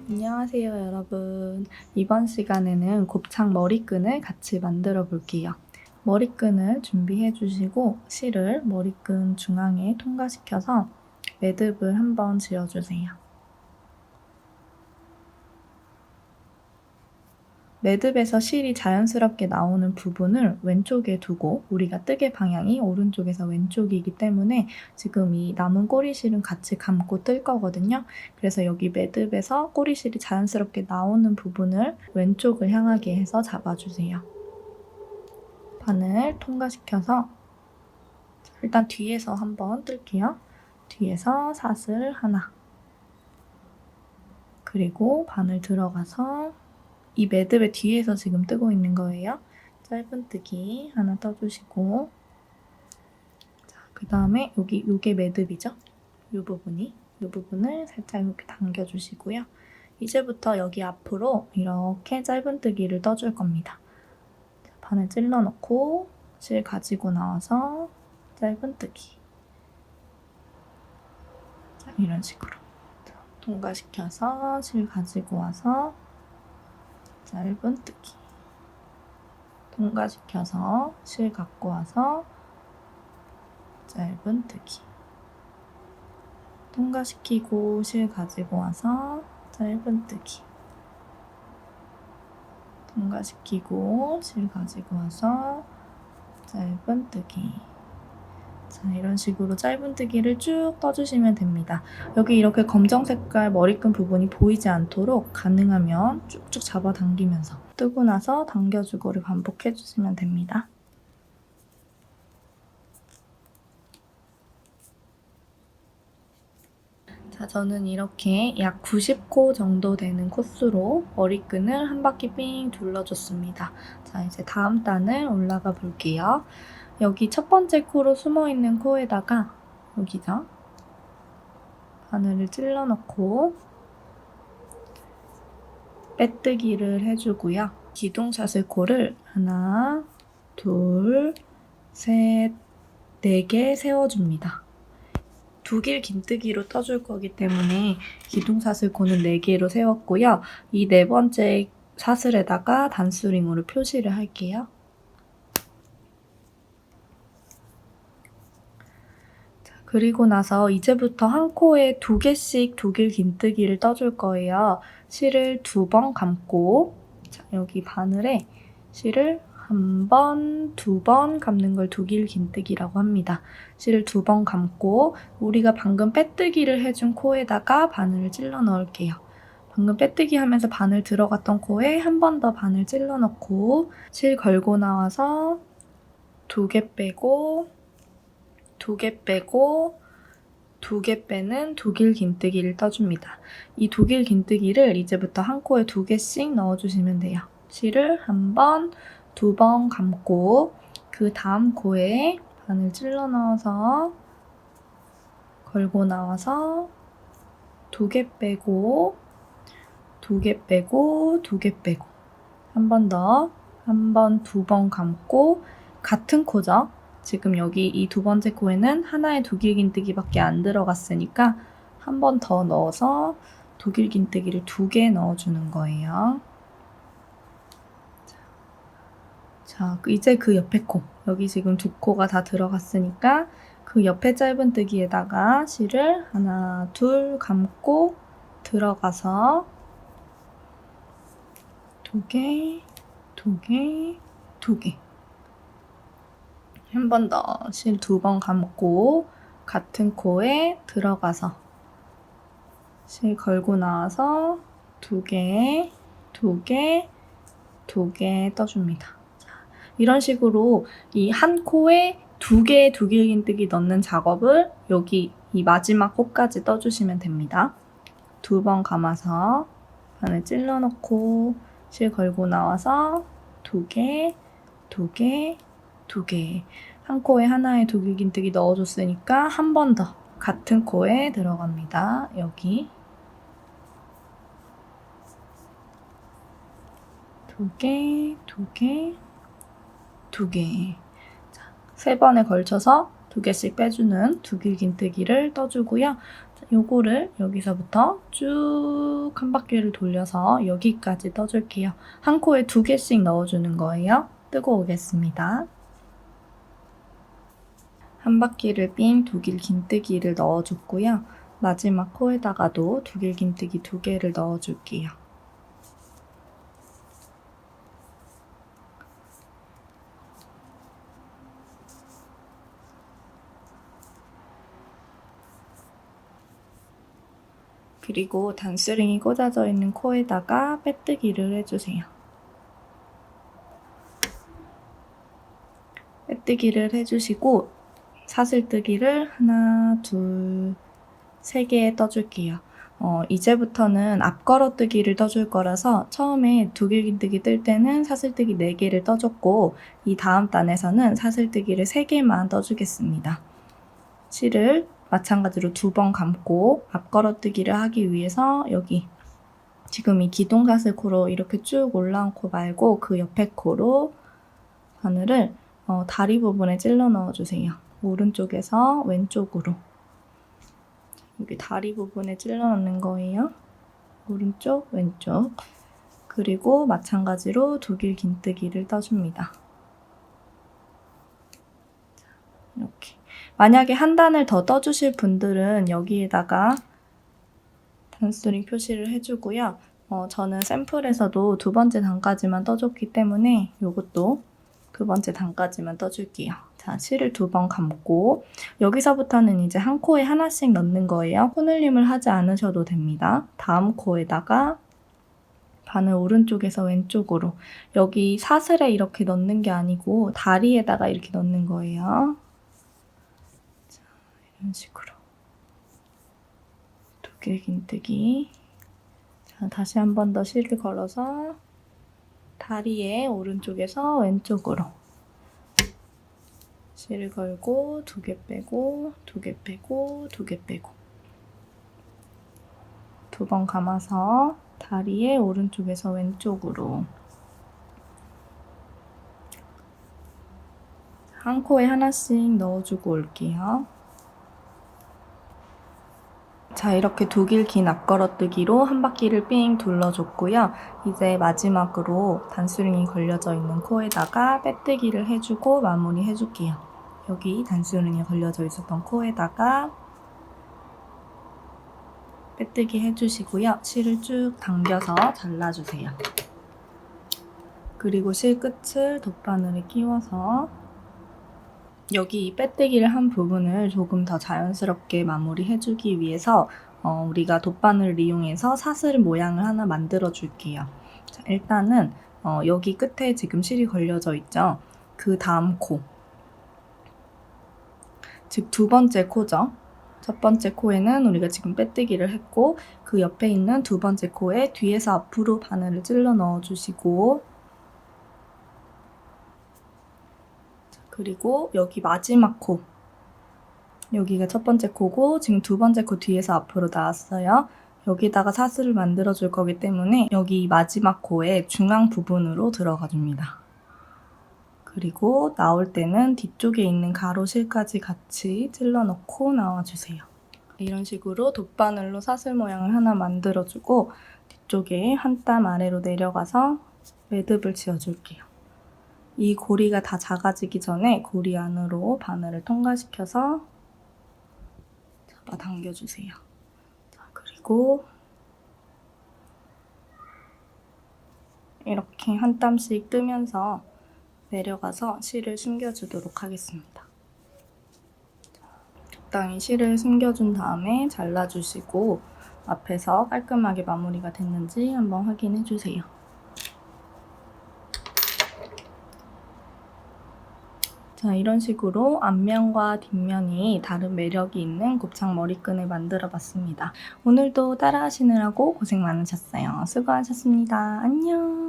안녕하세요, 여러분. 이번 시간에는 곱창 머리끈을 같이 만들어 볼게요. 머리끈을 준비해 주시고 실을 머리끈 중앙에 통과시켜서 매듭을 한번 지어주세요. 매듭에서 실이 자연스럽게 나오는 부분을 왼쪽에 두고 우리가 뜨개 방향이 오른쪽에서 왼쪽이기 때문에 지금 이 남은 꼬리실은 같이 감고 뜰 거거든요. 그래서 여기 매듭에서 꼬리실이 자연스럽게 나오는 부분을 왼쪽을 향하게 해서 잡아주세요. 바늘 통과시켜서 일단 뒤에서 한번 뜰게요. 뒤에서 사슬 하나, 그리고 바늘 들어가서 이 매듭의 뒤에서 지금 뜨고 있는 거예요. 짧은뜨기 하나 떠주시고, 그 다음에 요게 매듭이죠. 이 부분을 살짝 이렇게 당겨주시고요. 이제부터 여기 앞으로 이렇게 짧은뜨기를 떠줄 겁니다. 바늘 찔러놓고 실 가지고 나와서 짧은뜨기. 이런 식으로 통과시켜서 실 가지고 와서 짧은뜨기. 통과시켜서 실 갖고 와서 짧은뜨기. 통과시키고 실 가지고 와서 짧은뜨기. 통과시키고 실 가지고 와서 짧은뜨기. 자, 이런 식으로 짧은뜨기를 쭉 떠주시면 됩니다. 여기 이렇게 검정 색깔 머리끈 부분이 보이지 않도록 가능하면 쭉쭉 잡아당기면서 뜨고 나서 당겨주고를 반복해주시면 됩니다. 자, 저는 이렇게 약 90코 정도 되는 코스로 머리끈을 한 바퀴 삥 둘러줬습니다. 자, 이제 다음 단을 올라가 볼게요. 여기 첫 번째 코로 숨어있는 코에다가 여기죠. 바늘을 찔러넣고 빼뜨기를 해주고요. 기둥사슬코를 하나, 둘, 셋, 4개 세워줍니다. 두 길 긴뜨기로 떠줄 거기 때문에 기둥사슬코는 4개로 세웠고요. 이 네 번째 사슬에다가 단수링으로 표시를 할게요. 자, 그리고 나서 이제부터 한 코에 2개씩 두 길 긴뜨기를 떠줄 거예요. 실을 2번 감고, 자, 여기 바늘에 실을 1번, 2번 감는 걸 두 길 긴뜨기라고 합니다. 실을 2번 감고 우리가 방금 빼뜨기를 해준 코에다가 바늘을 찔러 넣을게요. 방금 빼뜨기 하면서 바늘 들어갔던 코에 한 번 더 바늘 찔러 넣고 실 걸고 나와서 2개 빼고 2개 빼고 2개 빼는 두 길 긴뜨기를 떠줍니다. 이 두 길 긴뜨기를 이제부터 한 코에 2개씩 넣어주시면 돼요. 실을 1번, 2번 감고 그 다음 코에 바늘 찔러 넣어서 걸고 나와서 2개 빼고 2개 빼고 2개 빼고 한 번 더, 한 번, 2번 감고 같은 코죠. 지금 여기 이 두 번째 코에는 하나의 두 길 긴뜨기밖에 안 들어갔으니까 한 번 더 넣어서 두 길 긴뜨기를 2개 넣어주는 거예요. 자, 이제 그 옆에 코, 여기 지금 2코가 다 들어갔으니까 그 옆에 짧은뜨기에다가 실을 하나, 둘 감고 들어가서 2개, 2개, 2개. 한 번 더 실 2번 감고 같은 코에 들어가서 실 걸고 나와서 2개, 2개, 2개 떠줍니다. 자, 이런 식으로 이 한 코에 2개의 두 길 긴뜨기 넣는 작업을 여기 이 마지막 코까지 떠주시면 됩니다. 2번 감아서 바늘 찔러 넣고 실 걸고 나와서 2개, 2개, 2개. 한 코에 하나의 두 길 긴뜨기 넣어줬으니까 한 번 더 같은 코에 들어갑니다. 여기 2개, 2개, 2개. 자, 3번에 걸쳐서 2개씩 빼주는 두길 긴뜨기를 떠주고요. 요거를 여기서부터 쭉 한 바퀴를 돌려서 여기까지 떠줄게요. 한 코에 2개씩 넣어주는 거예요. 뜨고 오겠습니다. 한 바퀴를 삥 두길 긴뜨기를 넣어줬고요. 마지막 코에다가도 두길 긴뜨기 2개를 넣어줄게요. 그리고 단스링이 꽂아져 있는 코에다가 빼뜨기를 해주세요. 빼뜨기를 해주시고 사슬뜨기를 하나, 둘, 3개 떠줄게요. 이제부터는 앞걸어뜨기를 떠줄 거라서 처음에 두길 긴뜨기 뜰 때는 사슬뜨기 4개를 떠줬고 이 다음 단에서는 사슬뜨기를 3개만 떠주겠습니다. 실을 마찬가지로 2번 감고 앞걸어뜨기를 하기 위해서 여기 지금 이 기둥사슬 코로 이렇게 쭉 올라온 코 말고 그 옆에 코로 바늘을 다리 부분에 찔러 넣어주세요. 오른쪽에서 왼쪽으로 여기 다리 부분에 찔러 넣는 거예요. 오른쪽, 왼쪽. 그리고 마찬가지로 두길 긴뜨기를 떠줍니다. 이렇게. 만약에 한 단을 더 떠주실 분들은 여기에다가 단스링 표시를 해주고요. 저는 샘플에서도 2번째 단까지만 떠줬기 때문에 이것도 2번째 단까지만 떠줄게요. 자, 실을 2번 감고 여기서부터는 이제 한 코에 하나씩 넣는 거예요. 코늘림을 하지 않으셔도 됩니다. 다음 코에다가 바늘 오른쪽에서 왼쪽으로 여기 사슬에 이렇게 넣는 게 아니고 다리에다가 이렇게 넣는 거예요. 자, 이런 식으로 두길 긴뜨기. 자, 다시 한 번 더 실을 걸어서 다리에 오른쪽에서 왼쪽으로 실을 걸고 2개 빼고 2개 빼고 2개 빼고 2번 감아서 다리에 오른쪽에서 왼쪽으로 한 코에 하나씩 넣어주고 올게요. 자, 이렇게 두길 긴 앞걸어뜨기로 한 바퀴를 삥 둘러줬고요. 이제 마지막으로 단스링이 걸려져 있는 코에다가 빼뜨기를 해주고 마무리 해줄게요. 여기 단스링이 걸려져 있었던 코에다가 빼뜨기 해주시고요. 실을 쭉 당겨서 잘라주세요. 그리고 실 끝을 돗바늘에 끼워서 여기 빼뜨기를 한 부분을 조금 더 자연스럽게 마무리해주기 위해서 우리가 돗바늘을 이용해서 사슬 모양을 하나 만들어 줄게요. 자, 일단은 여기 끝에 지금 실이 걸려져 있죠. 그 다음 코, 즉 2번째 코죠. 첫 번째 코에는 우리가 지금 빼뜨기를 했고 그 옆에 있는 2번째 코에 뒤에서 앞으로 바늘을 찔러 넣어주시고 그리고 여기 마지막 코, 여기가 첫 번째 코고 지금 2번째 코 뒤에서 앞으로 나왔어요. 여기다가 사슬을 만들어 줄 거기 때문에 여기 마지막 코의 중앙 부분으로 들어가 줍니다. 그리고 나올 때는 뒤쪽에 있는 가로실까지 같이 찔러 넣고 나와주세요. 이런 식으로 돗바늘로 사슬 모양을 하나 만들어주고 뒤쪽에 한 땀 아래로 내려가서 매듭을 지어줄게요. 이 고리가 다 작아지기 전에 고리 안으로 바늘을 통과시켜서 잡아당겨주세요. 자, 그리고 이렇게 한 땀씩 뜨면서 내려가서 실을 숨겨주도록 하겠습니다. 적당히 실을 숨겨준 다음에 잘라주시고 앞에서 깔끔하게 마무리가 됐는지 한번 확인해주세요. 자, 이런 식으로 앞면과 뒷면이 다른 매력이 있는 곱창 머리끈을 만들어 봤습니다. 오늘도 따라 하시느라고 고생 많으셨어요. 수고하셨습니다. 안녕!